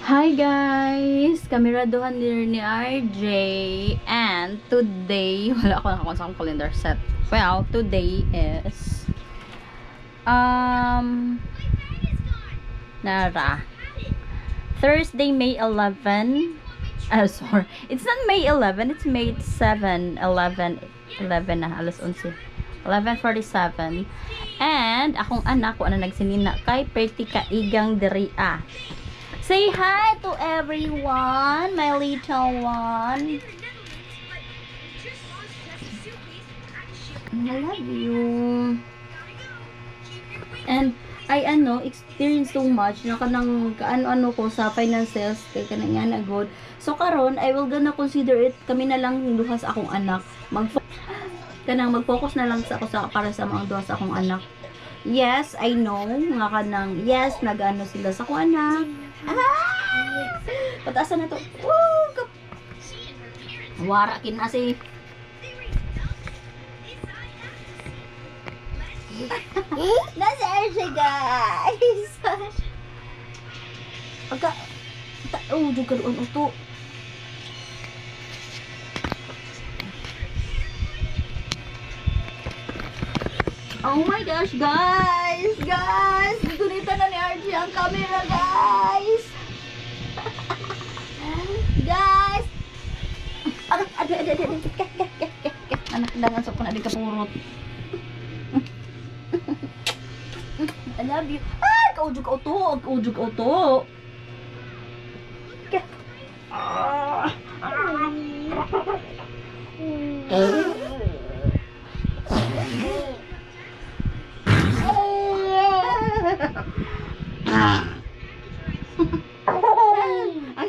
Hi guys! Kameraduhan din ni RJ and today, wala ako nakakonsang calendar set. Well, today is nara Thursday, May 11. Sorry. It's not May 11, it's May 7, 11 na, alas 11. 11:47. And akong anak ko ano nagsinina kay pretty kaigang diri Say hi to everyone, my little one. I love you. And I experience so much na kanang kaano-ano ko sa finances kay kanang nga na good. So karon I will gonna consider it kami na lang yung duha sa akong anak. Mag-focus na lang sa ako para sa mga duha sa akong anak. Yes, I know nga kanang yes nag-ano sila sa akong anak. Pataasan na to. Woo! Wara kinasi. Nasa RJ guys. Aga juga doon uto. Oh my gosh, guys! Guys! Gunita na ni RJ ang camera, guys! Guys! Ada. Anak dangan sok na di kapurot. I love you. Ay, kaujug auto.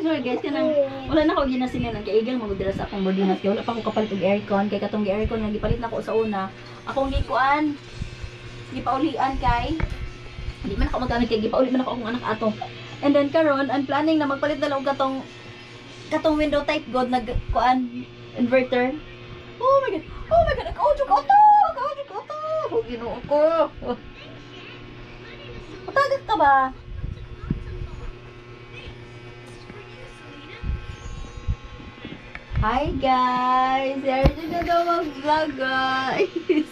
Sorry guys, kanang wala na ko ginasinan ng kaigang magdala sa akong boarding house kay wala pa ako kapalit og aircon kay katong aircon nga gipalit na ko sa una. Akong gikuan gipaulian kay hindi man ako magamit kay gipauli man ako akong anak ato. And then karon ang planning na magpalit na lang og katong window type god nag kuan inverter. Oh my god, kaujo ko to. Ginoo ko. Matagat ka ba? Hi guys! Sergio na daw mag-vlog guys!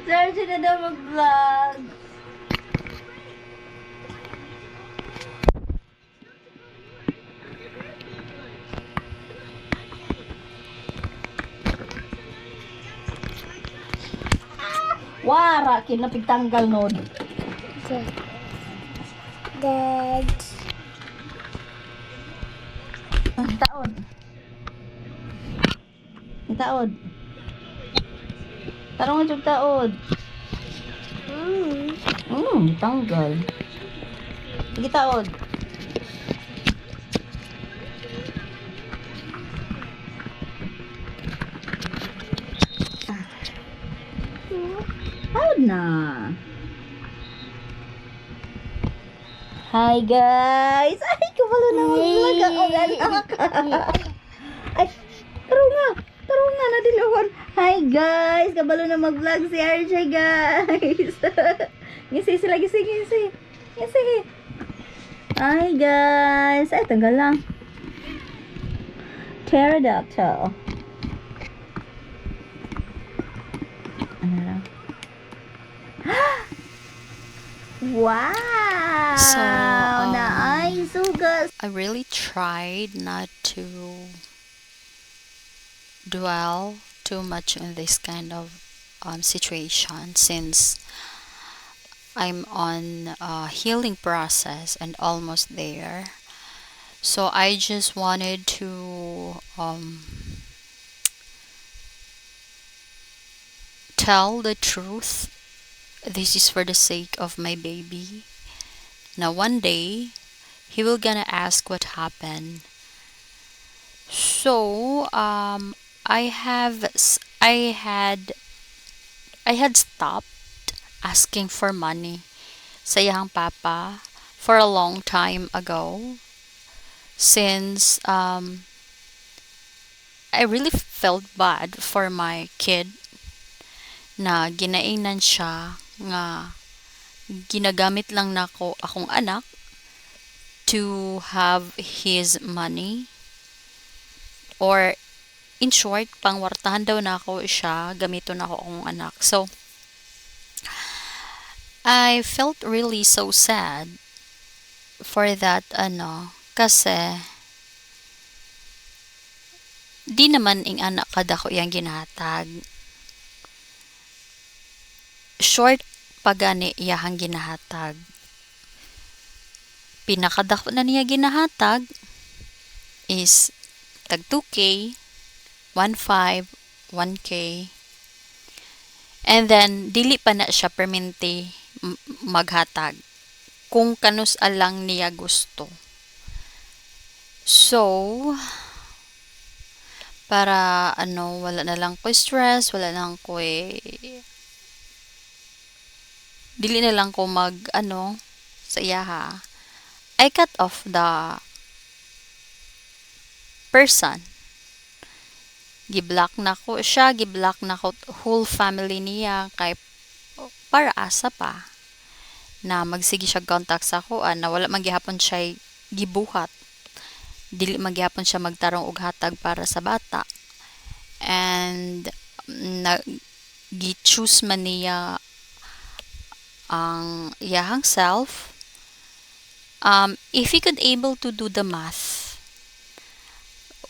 Sergio na daw mag-vlog! Wara! Kinapig tanggal nun. Dad. Taon. Taod. Tarong ang taod. Tanggal. Sige taod. Taod na. Hi guys! Ay, kabalo na mag-vlog ako. Ay, Taro nga, nadilawan. Hi guys! Kabalo na mag-vlog si RJ guys. Ngisi sila, ngisi. Hi guys! Ay, tanggal lang. Pterodactyl. Ano lang? Wow! So, Nice! Sugas! I really tried not to dwell too much on this kind of situation since I'm on a healing process and almost there. So I just wanted to tell the truth. This is for the sake of my baby. Now one day he will gonna ask what happened. So I had stopped asking for money sa iyang papa for a long time ago since I really felt bad for my kid na ginainan siya nga ginagamit lang nako akong anak to have his money, or in short, pangwartahan daw na ako siya, gamiton ako akong anak. So, I felt really so sad for that, kasi, di naman ing anak kada ko iyang ginatag. Short pagani iyahang ginahatag. Pinakadako na niya ginahatag is tag 2K, 1.5, 1K. And then, dili pa na siya perminti maghatag kung kanus alang niya gusto. So, para wala na lang ko stress, wala lang ko dili na lang ko sa iyaha. I cut off the person. Giblock na ko siya, giblock na ko whole family niya kay para asa pa na magsige siya contact sa ako na wala man gihapon siya gibuhat. Dili man gihapon siya magtarong og hatag para sa bata. And gi-choose man niya ang iyahang self. If he could able to do the math,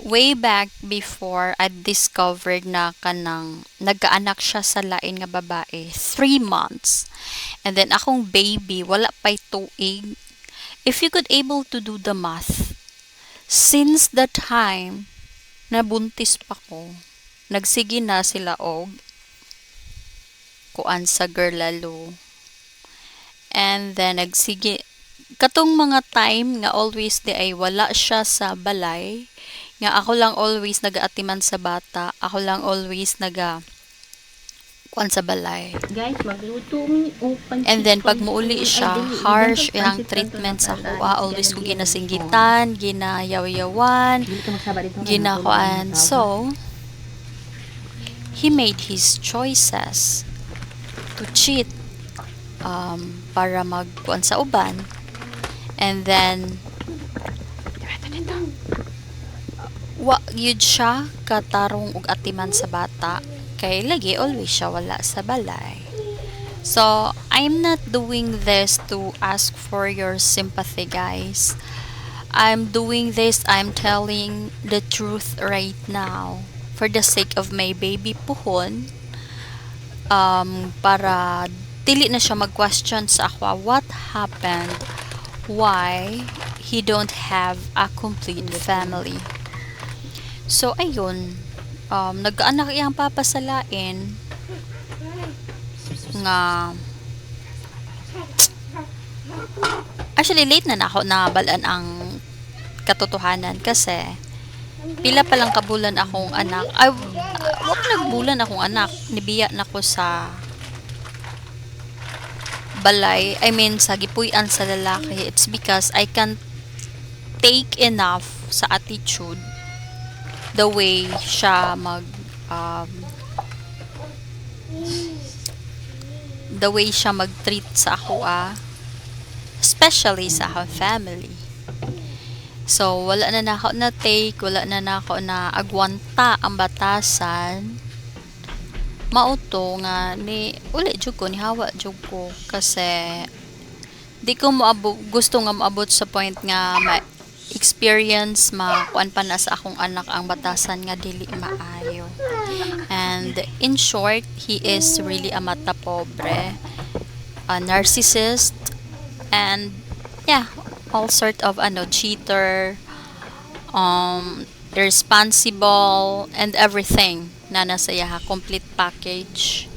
way back before I discovered na kanang nagkaanak siya sa lain nga babae, 3 months. And then akong baby, wala pa'y tuig. If you could able to do the math, since the time na buntis pa ko, nagsige na sila og kuan sa girl lalo. And then nagsige katong mga time nga always di ay wala siya sa balay, nga ako lang always nagaatiman sa bata, ako lang always kuan sa balay. Guys, magluto mi open. And then pag muuli siya, harsh ang treatment sa kuha, always ko ginasinggitan, ginayaw-yawan, ginakuan. So, he made his choices to cheat para magkuan sa uban. And then wa yun siya katarong og atiman sa bata kay lagi always siya wala sa balay. So I'm not doing this to ask for your sympathy, guys. I'm doing this, I'm telling the truth right now for the sake of my baby puhon, para dili na siya mag-question sa ako what happened, why he don't have a complete family. So ayun, nag-anak iyang papasalain nga actually late na ako nabalaan ang katotohanan kasi pila pa lang kabulan akong anak. Ay, wag nagbulan akong anak, nibiya na ko sa balay, I mean sa gipuy-an sa lalaki. It's because I can't take enough sa attitude, the way siya the way siya mag-treat sa ako, especially sa akong family. So wala na ako na take, wala na ako na agwanta ang batasan. Mauto nga ni uli jud ko, ni hawa jud ko kasi di ko gusto nga maabot sa point nga experience makuan pa na sa akong anak ang batasan nga dili maayo. And in short, he is really a mata pobre, a narcissist, and yeah, all sort of cheater, irresponsible, and everything na nasa yaha, complete package.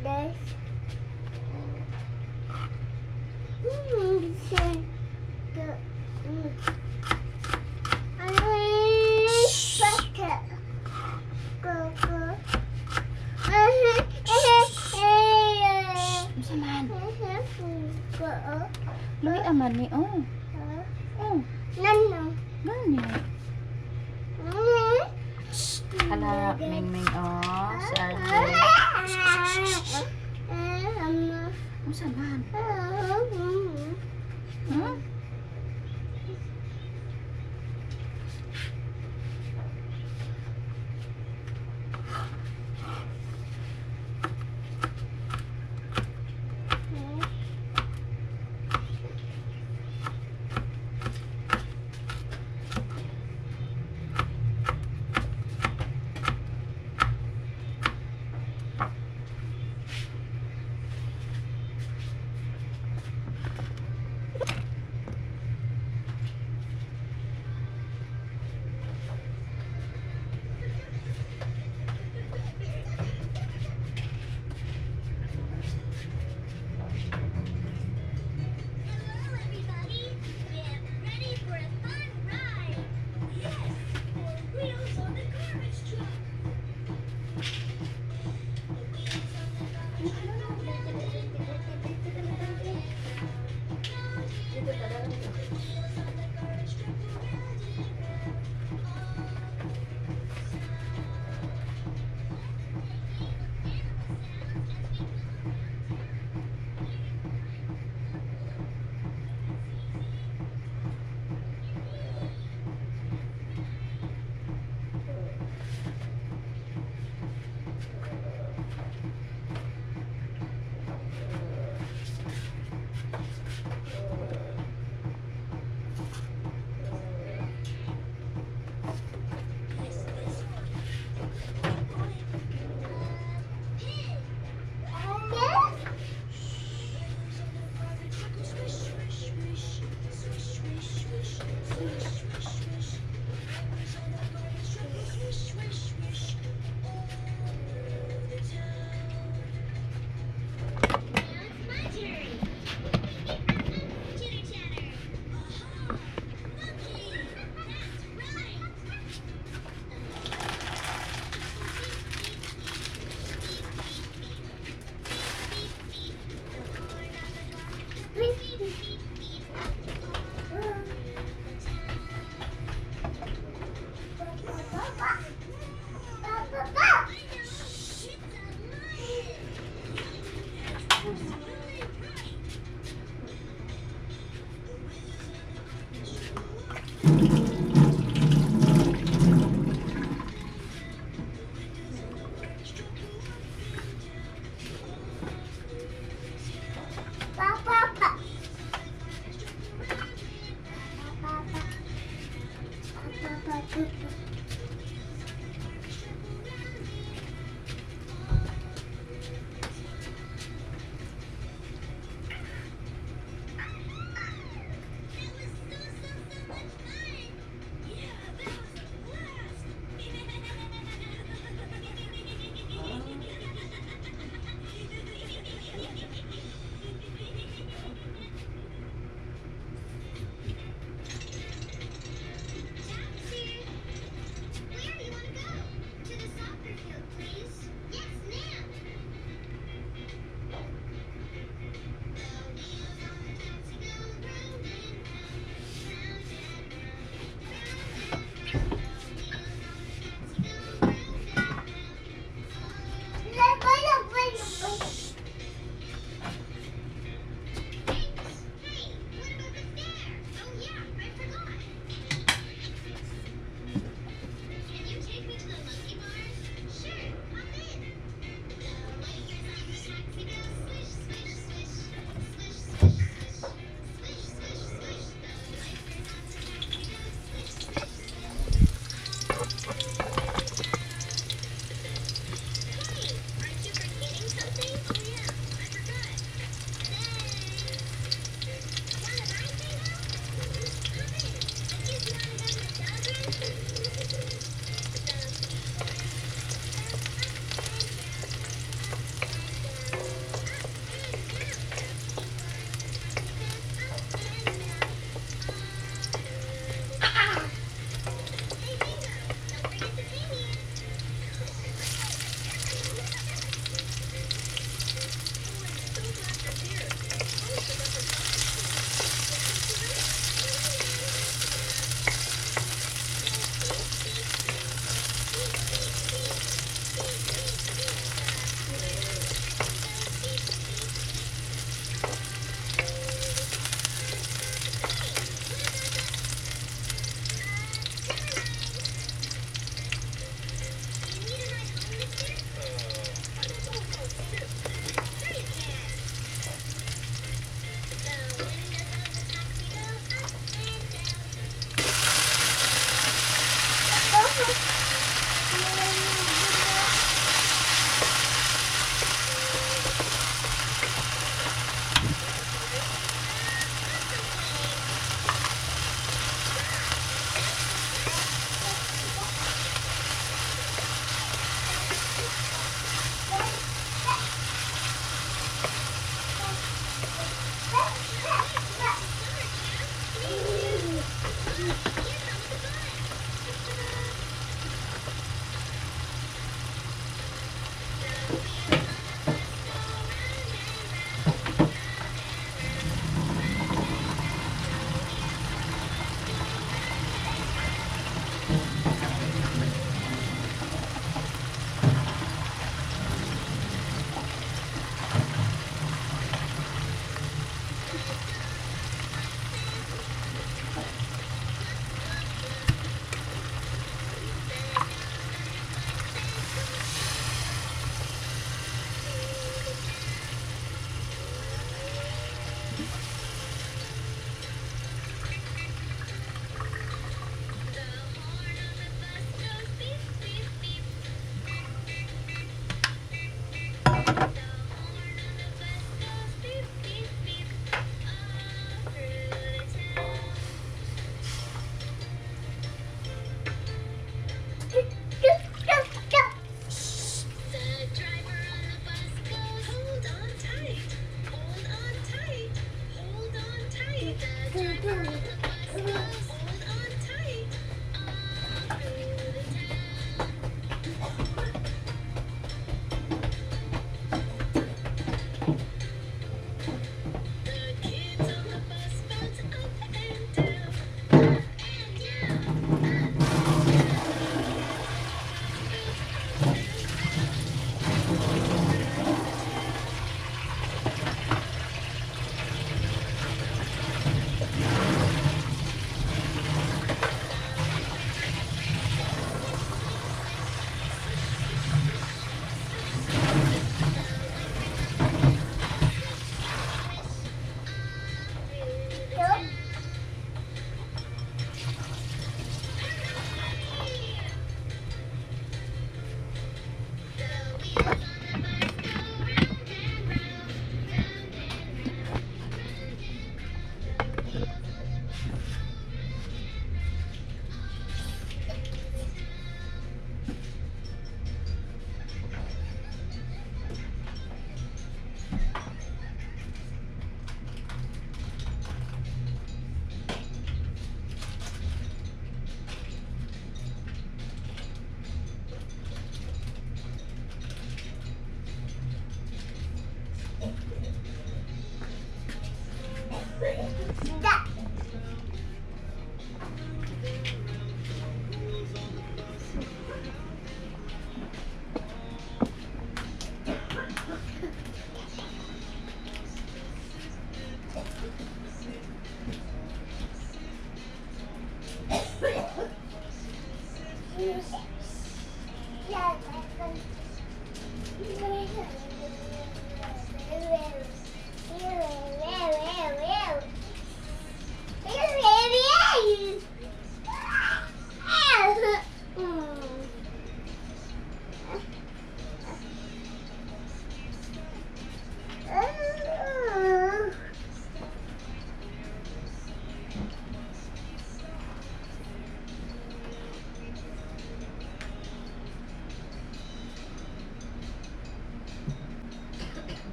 Unsa man? Luwi aman ni oh. Oh, gani. Hala, Ming oh, si RJ. Unsa man? Hmm?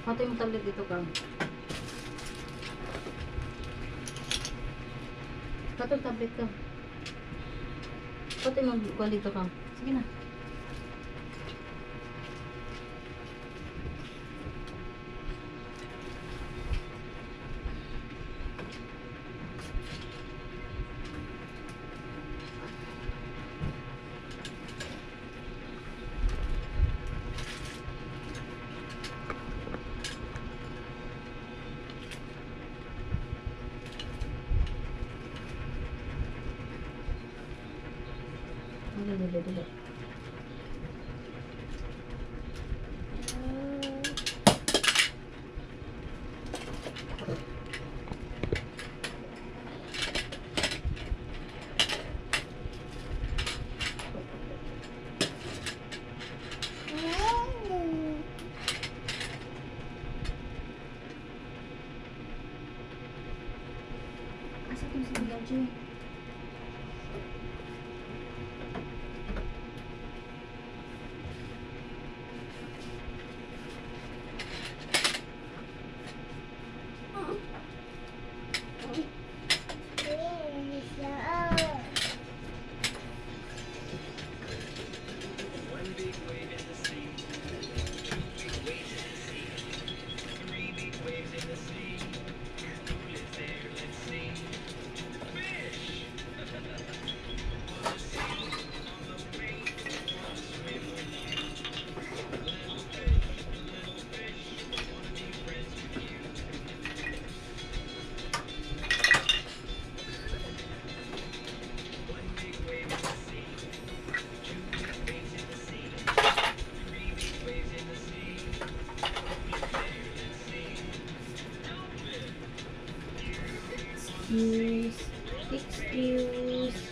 Matay mo tablet dito ka. Patong tablet ka. Patay mo kuha dito ka. Sige na. Dili, dili. Asa itong sinigaw, Joy? Excuse.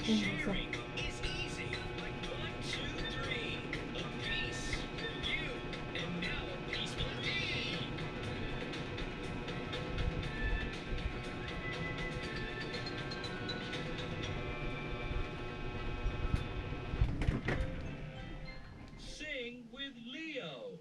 So, Sing with Leo.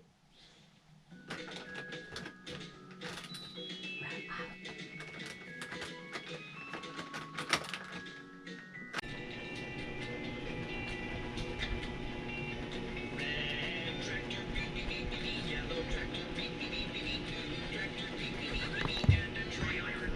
Red tractor, beep beep beep beep beep. Yellow tractor, beep beep beep beep beep. Blue tractor, beep beep beep beep beep. And a trailer.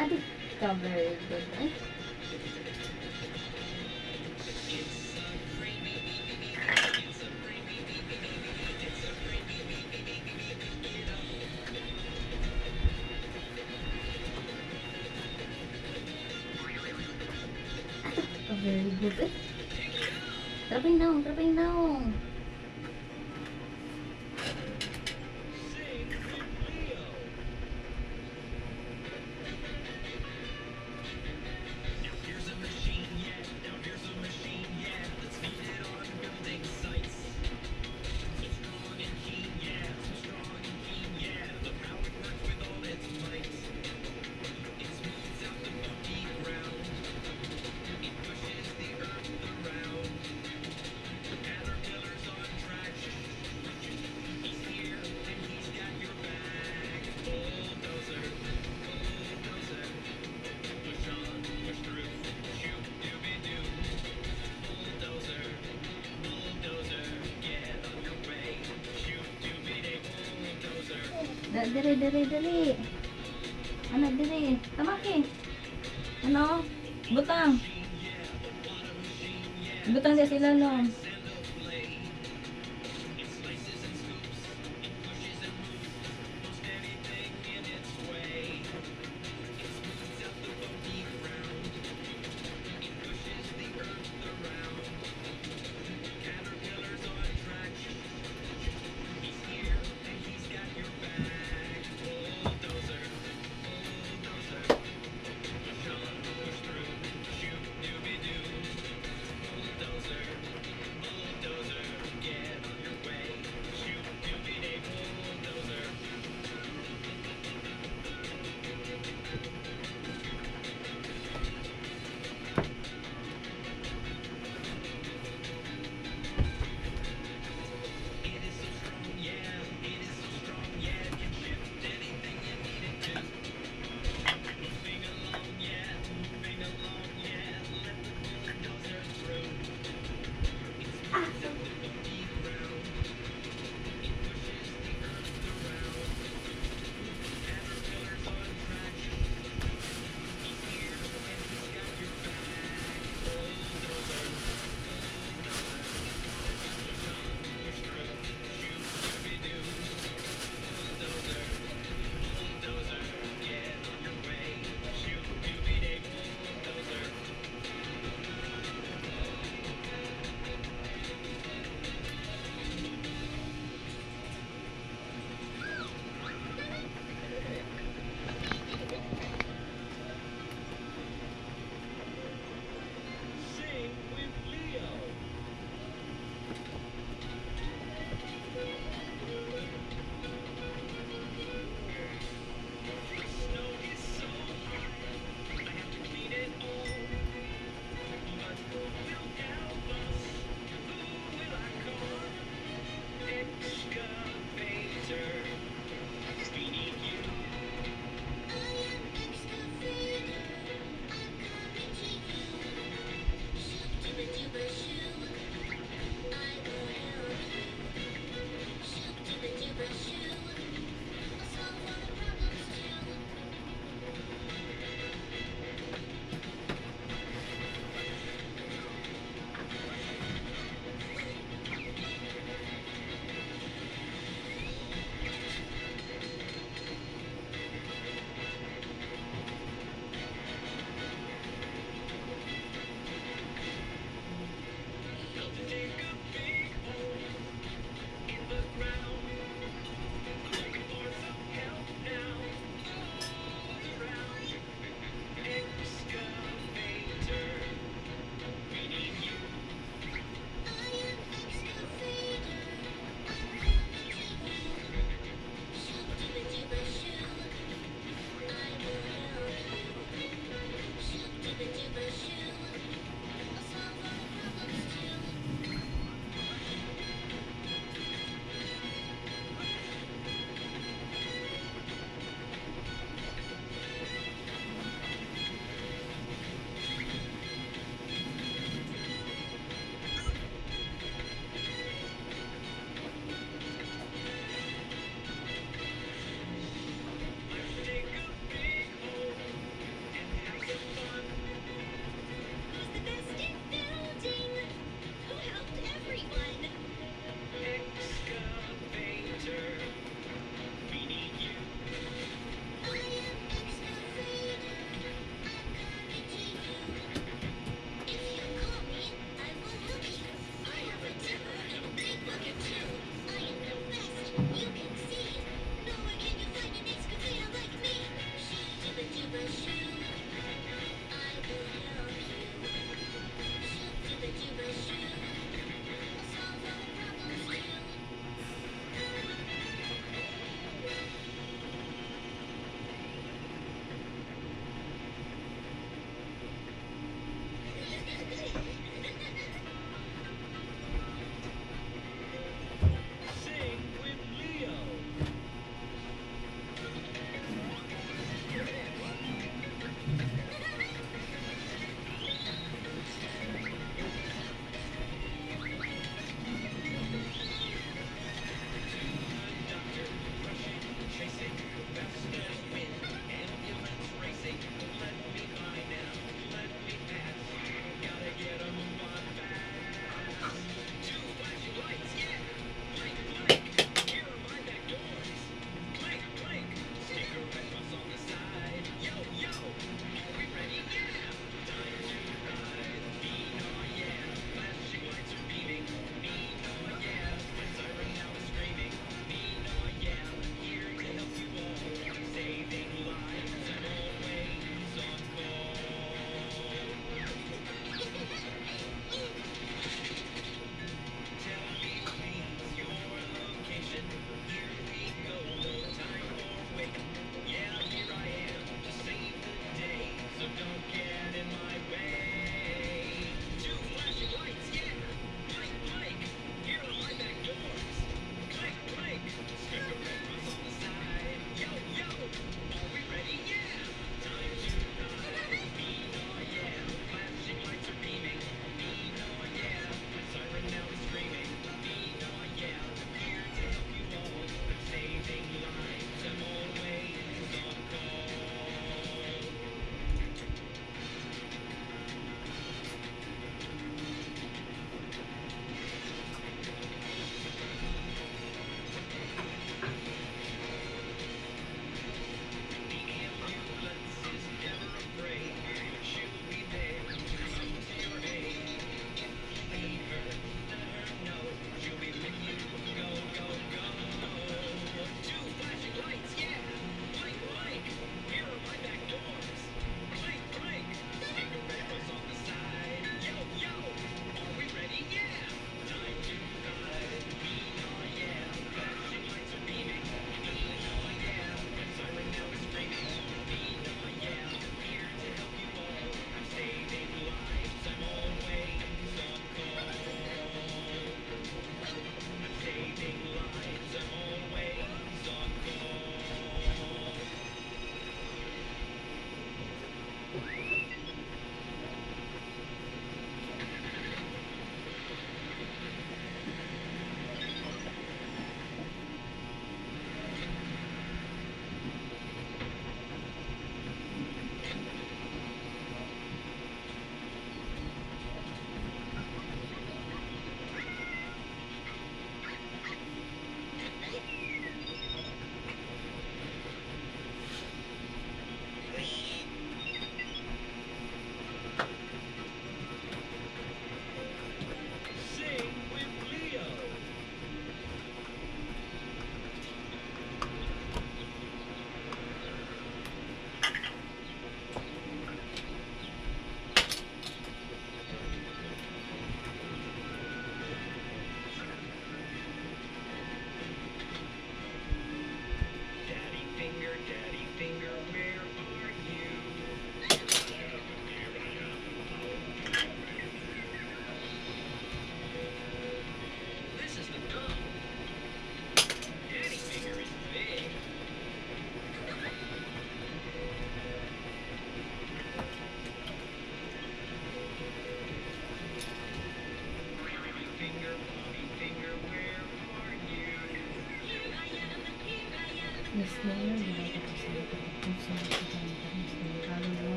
adik ka very good. Eh? Ka very good. Eh? Traping naong, traping naong. Sing with Leo. Now here's a machine, yeah. Now here's a machine, yeah. Let's feed it on building sites. So strong and keen, yeah. So strong and keen, yeah. Look how it works with all its might. It smooths out the bumpy ground. It pushes the earth around. Caterpillars on track. He's here and he's got your back. Bulldozer, bulldozer. Push on, push through. Shoot, dooby-doo. Bulldozer, bulldozer. Get on your way. Shoot, dooby-day. Bulldozer. Dali. Ano, dali. Tamaki. Ano? Butang. Butang dia sila long. It slices and scoops. It pushes and moves. Most anything in its way. It smooths out the bumpy ground. It pushes the earth around. Caterpillars on track. He's here and he's got your back. Bulldozer, bulldozer. Push on, push through. Shoot, dooby-doo. Bulldozer,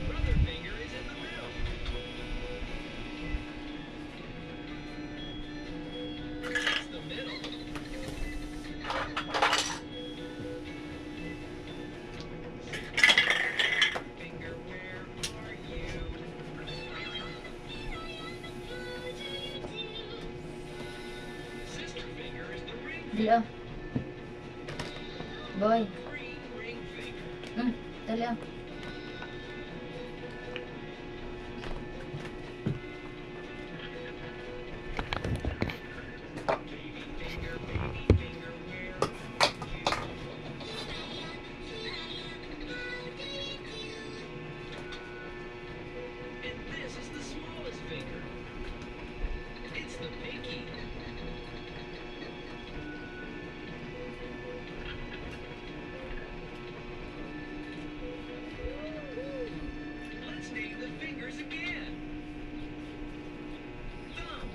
Brother finger is in the middle. It's the middle. Finger, where are you? Sister finger is the ring Dali ah. Boy. green ring finger. Dali ah. And this is the smallest finger. It's the pinky. Let's name the fingers again. Thumb.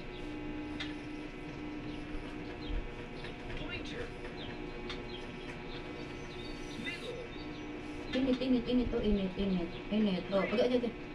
Pointer. Middle. Init. Oh, init. Oh,